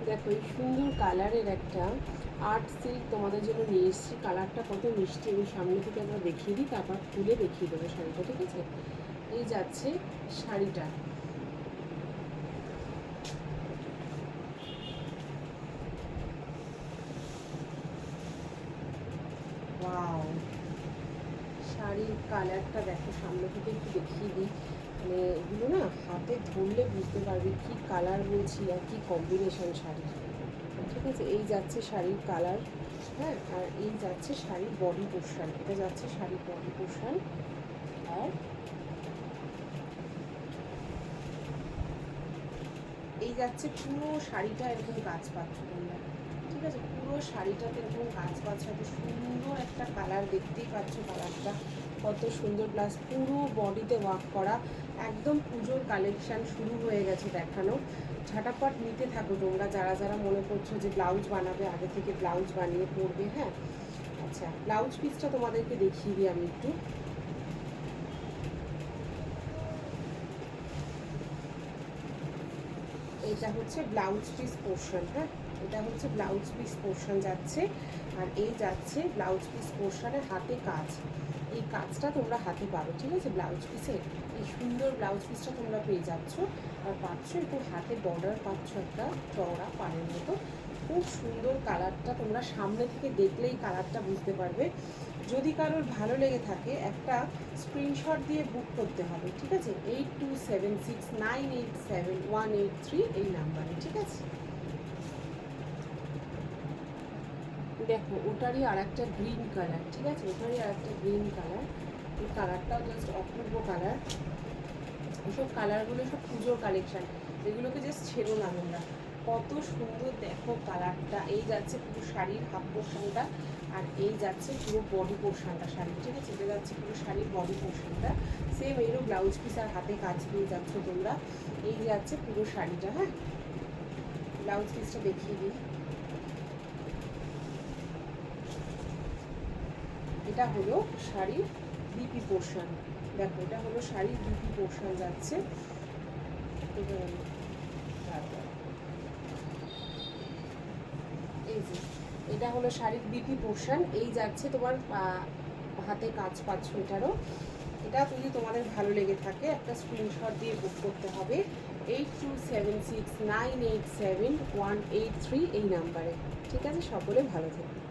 দেখো এই সুন্দর কালারের একটা আর্ট সিল্ক তোমাদের জন্য নিয়ে এসেছি। কালারটা কত মিষ্টি, আমি সামনে থেকে আমরা দেখিয়ে দিই, তারপর খুলে দেখিয়ে দেবো শাড়িটা, ঠিক আছে? এই যাচ্ছে শাড়িটা। ওয়াও, শাড়ির কালারটা দেখো, সামনে থেকে একটু দেখিয়ে দিই। মানে এগুলো না হাতে ধরলে বুঝতে পারবে কি কালার বলছি আর কি কম্বিনেশন শাড়ির, ঠিক আছে? এই যাচ্ছে শাড়ির কালার, হ্যাঁ। আর এই যাচ্ছে শাড়ির বডি পোর্শন, এটা যাচ্ছে শাড়ির বডি পোর্শন। আর এই যাচ্ছে পুরো শাড়িটা, এরকম গাছ পাচ্ছ তোমরা, ঠিক আছে? পুরো শাড়িটাতে এরকম গাছ পাচ্ছ, এত সুন্দর একটা কালার, দেখতেই পাচ্ছ কালারটা কত সুন্দর, প্লাস পুরো বডিতে ওয়ার্ক করা। একদম পুজোর কালেকশান শুরু হয়ে গেছে দেখানো। ঝাটাপট নিতে থাকো তোমরা, যারা যারা মনে করছো যে ব্লাউজ বানাবে, আগে থেকে ব্লাউজ বানিয়ে পরবে, হ্যাঁ। আচ্ছা, ব্লাউজ পিসটা তোমাদেরকে দেখিয়ে দিই আমি একটু। এটা হচ্ছে ব্লাউজ পিস পোর্শন, হ্যাঁ, এটা হচ্ছে ব্লাউজ পিস পোর্শন যাচ্ছে। আর এই যাচ্ছে ব্লাউজ পিস পোর্শনের হাতে কাজ, এই কাজটা তোমরা হাতে পারো, ঠিক আছে? ব্লাউজ পিসে এই সুন্দর ব্লাউজ পিসটা তোমরা পেয়ে যাচ্ছ। আর পাচ্ছ একটু হাতে বর্ডার পাচ্ছ একটা চওড়া পাড়ের মতো। খুব সুন্দর কালারটা, তোমরা সামনে থেকে দেখলেই কালারটা বুঝতে পারবে। যদি কারোর ভালো লেগে থাকে একটা স্ক্রিনশট দিয়ে বুক করতে হবে, ঠিক আছে? 8276987183 এই নাম্বারে, ঠিক আছে? দেখো ওটারই আর একটা গ্রিন কালার, ঠিক আছে? ওটারই আর একটা গ্রিন কালার, এই কালারটাও জাস্ট অপূর্ব কালার। এইসব কালারগুলো সব পুজোর কালেকশান, এগুলোকে জাস্ট ছেড়ো না তোমরা, কত সুন্দর দেখো কালারটা। এই যাচ্ছে পুরো শাড়ির হাফ পোর্শনটা, আর এই যাচ্ছে পুরো বডি পোর্শনটা শাড়ির, ঠিক আছে? এটা যাচ্ছে পুরো শাড়ির বডি পোর্শনটা, সেম এরও ব্লাউজ পিস আর হাতে কাজ পেয়ে যাচ্ছ তোমরা। এই যাচ্ছে পুরো শাড়িটা, হ্যাঁ। ব্লাউজ পিসটা দেখিয়ে দিই। এটা হলো শাড়ির বিপি পোর্শন, দেখো এটা হলো শাড়ির বিপি পোর্শন যাচ্ছে। এই যে এটা হলো শাড়ির বিপি পোর্শন, এই যাচ্ছে তোমার হাতে কাজ পাচ্ছ এটারও। এটা যদি তোমাদের ভালো লেগে থাকে একটা স্ক্রিনশট দিয়ে বুক করতে হবে 8276987183 এই নাম্বারে, ঠিক আছে? সকলে ভালো থাকবে।